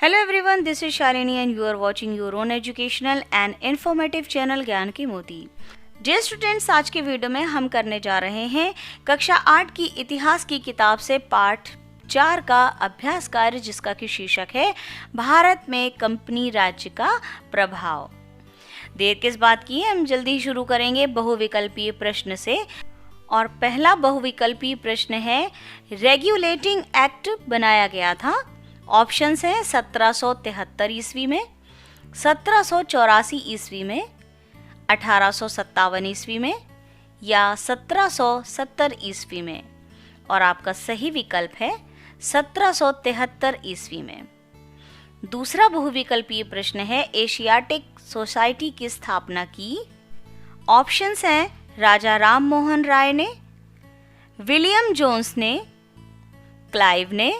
Hello everyone, this is Shalini and you are watching your own educational and informative channel ज्ञान की मोती। Dear students, आज के video में हम करने जा रहे हैं कक्षा 8 की इतिहास की किताब से पाठ 4 का अभ्यास कार्य, जिसका की शीर्षक है भारत में कंपनी राज्य का प्रभाव। देर किस बात की है, हम जल्दी ही शुरू करेंगे बहुविकल्पीय प्रश्न से। और पहला बहुविकल्पीय प्रश्न है, रेगुलेटिंग एक्ट बनाया गया था। ऑप्शंस हैं 1773 ईस्वी में, 1784 ईस्वी में, 1857 ईस्वी में या 1770 ईस्वी में। और आपका सही विकल्प है 1773 ईस्वी में। दूसरा बहुविकल्पीय प्रश्न है, एशियाटिक सोसाइटी की स्थापना की। ऑप्शंस हैं राजा राम मोहन राय ने, विलियम जोन्स ने, क्लाइव ने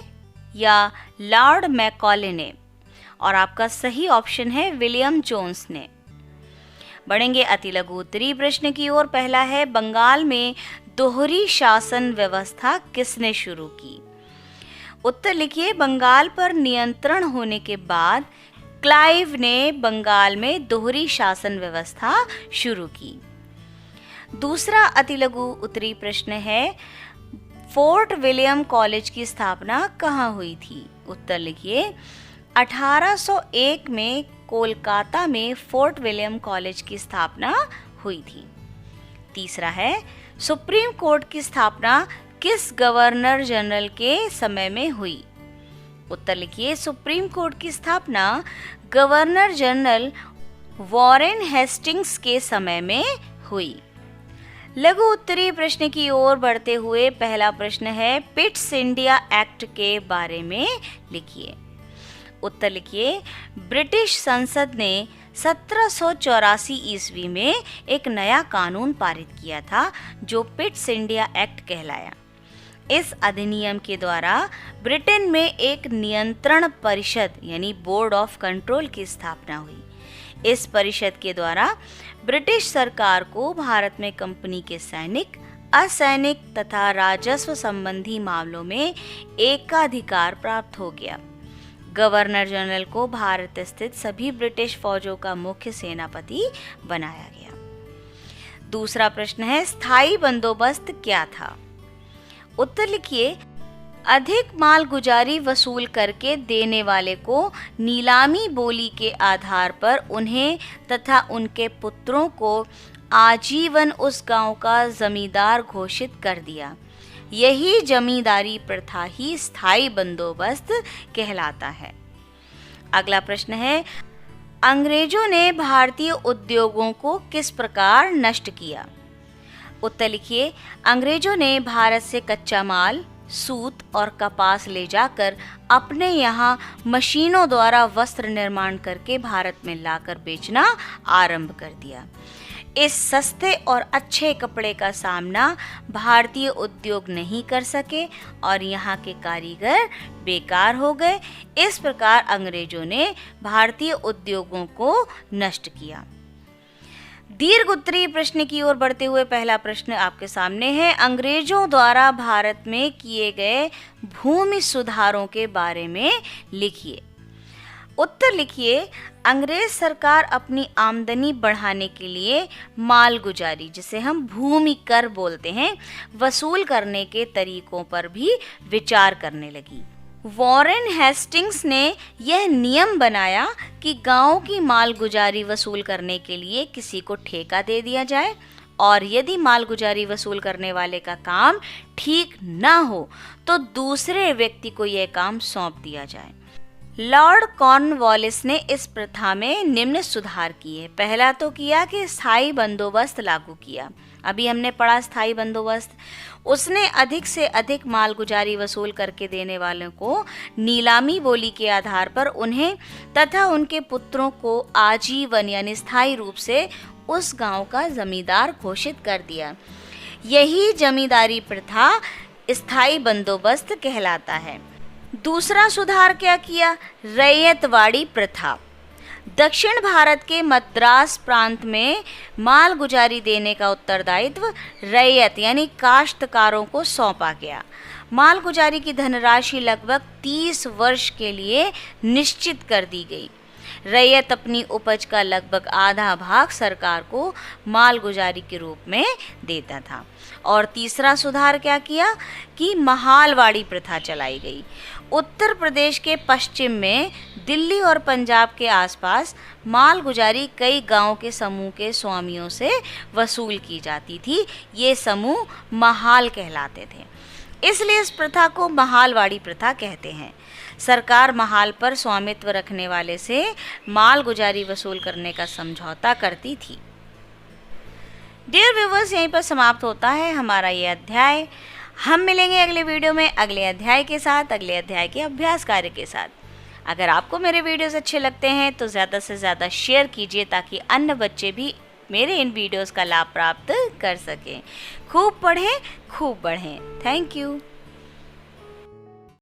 या लॉर्ड मैकॉले ने। और आपका सही ऑप्शन है विलियम जोन्स ने। बढ़ेंगे अति लघु उत्तरीय प्रश्न की ओर। पहला है, बंगाल में दोहरी शासन व्यवस्था किसने शुरू की। उत्तर लिखिए, बंगाल पर नियंत्रण होने के बाद क्लाइव ने बंगाल में दोहरी शासन व्यवस्था शुरू की। दूसरा अति लघु उत्तरीय प्रश्न है, फोर्ट विलियम कॉलेज की स्थापना कहाँ हुई थी। उत्तर लिखिए, 1801 में कोलकाता में फोर्ट विलियम कॉलेज की स्थापना हुई थी। तीसरा है, सुप्रीम कोर्ट की स्थापना किस गवर्नर जनरल के समय में हुई। उत्तर लिखिए, सुप्रीम कोर्ट की स्थापना गवर्नर जनरल वॉरेन हेस्टिंग्स के समय में हुई। लघु उत्तरीय प्रश्न की ओर बढ़ते हुए पहला प्रश्न है, पिट्स इंडिया एक्ट के बारे में लिखिए। उत्तर लिखिए, ब्रिटिश संसद ने 1784 ईस्वी में एक नया कानून पारित किया था जो पिट्स इंडिया एक्ट कहलाया। इस अधिनियम के द्वारा ब्रिटेन में एक नियंत्रण परिषद यानी बोर्ड ऑफ कंट्रोल की स्थापना हुई। इस परिषद के द्वारा ब्रिटिश सरकार को भारत में कंपनी के सैनिक, असैनिक तथा राजस्व संबंधी मामलों में एकाधिकार प्राप्त हो गया। गवर्नर जनरल को भारत स्थित सभी ब्रिटिश फौजों का मुख्य सेनापति बनाया गया। दूसरा प्रश्न है, स्थायी बंदोबस्त क्या था। उत्तर लिखिए, अधिक मालगुजारी वसूल करके देने वाले को नीलामी बोली के आधार पर उन्हें तथा उनके पुत्रों को आजीवन उस गांव का जमींदार घोषित कर दिया। यही जमींदारी प्रथा ही स्थायी बंदोबस्त कहलाता है। अगला प्रश्न है, अंग्रेजों ने भारतीय उद्योगों को किस प्रकार नष्ट किया। उत्तर लिखिए, अंग्रेजों ने भारत से कच्चा माल, सूत और कपास ले जाकर अपने यहाँ मशीनों द्वारा वस्त्र निर्माण करके भारत में लाकर बेचना आरंभ कर दिया। इस सस्ते और अच्छे कपड़े का सामना भारतीय उद्योग नहीं कर सके और यहाँ के कारीगर बेकार हो गए। इस प्रकार अंग्रेजों ने भारतीय उद्योगों को नष्ट किया। दीर्घ उत्तरीय प्रश्न की ओर बढ़ते हुए पहला प्रश्न आपके सामने है, अंग्रेजों द्वारा भारत में किए गए भूमि सुधारों के बारे में लिखिए। उत्तर लिखिए, अंग्रेज सरकार अपनी आमदनी बढ़ाने के लिए मालगुजारी, जिसे हम भूमि कर बोलते हैं, वसूल करने के तरीकों पर भी विचार करने लगी। वॉरेन हेस्टिंग्स ने यह नियम बनाया कि गांव की मालगुजारी वसूल करने के लिए किसी को ठेका दे दिया जाए और यदि मालगुजारी वसूल करने वाले का काम ठीक ना हो तो दूसरे व्यक्ति को यह काम सौंप दिया जाए। लॉर्ड कॉर्नवालिस ने इस प्रथा में निम्न सुधार किए। पहला तो किया कि स्थायी बंदोबस्त लागू किया। अभी हमने पढ़ा स्थायी बंदोबस्त। उसने अधिक से अधिक मालगुजारी वसूल करके देने वालों को नीलामी बोली के आधार पर उन्हें तथा उनके पुत्रों को आजीवन यानी स्थायी रूप से उस गांव का जमींदार घोषित कर दिया। यही जमींदारी प्रथा स्थायी बंदोबस्त कहलाता है। दूसरा सुधार क्या किया, रैयतवाड़ी प्रथा। दक्षिण भारत के मद्रास प्रांत में मालगुजारी देने का उत्तरदायित्व रैयत यानी काश्तकारों को सौंपा गया। मालगुजारी की धनराशि लगभग 30 वर्ष के लिए निश्चित कर दी गई। रैयत अपनी उपज का लगभग आधा भाग सरकार को मालगुजारी के रूप में देता था। और तीसरा सुधार क्या किया कि महालवाड़ी प्रथा चलाई गई। उत्तर प्रदेश के पश्चिम में दिल्ली और पंजाब के आसपास मालगुजारी कई गांवों के समूह के स्वामियों से वसूल की जाती थी। ये समूह महाल कहलाते थे, इसलिए इस प्रथा को महालवाड़ी प्रथा कहते हैं। सरकार महाल पर स्वामित्व रखने वाले से मालगुजारी वसूल करने का समझौता करती थी। डियर व्यूवर्स, यहीं पर समाप्त होता है हमारा ये अध्याय। हम मिलेंगे अगले वीडियो में अगले अध्याय के साथ, अगले अध्याय के अभ्यास कार्य के साथ। अगर आपको मेरे वीडियोस अच्छे लगते हैं तो ज़्यादा से ज़्यादा शेयर कीजिए ताकि अन्य बच्चे भी मेरे इन वीडियोस का लाभ प्राप्त कर सकें। खूब पढ़ें, खूब बढ़ें। Thank you.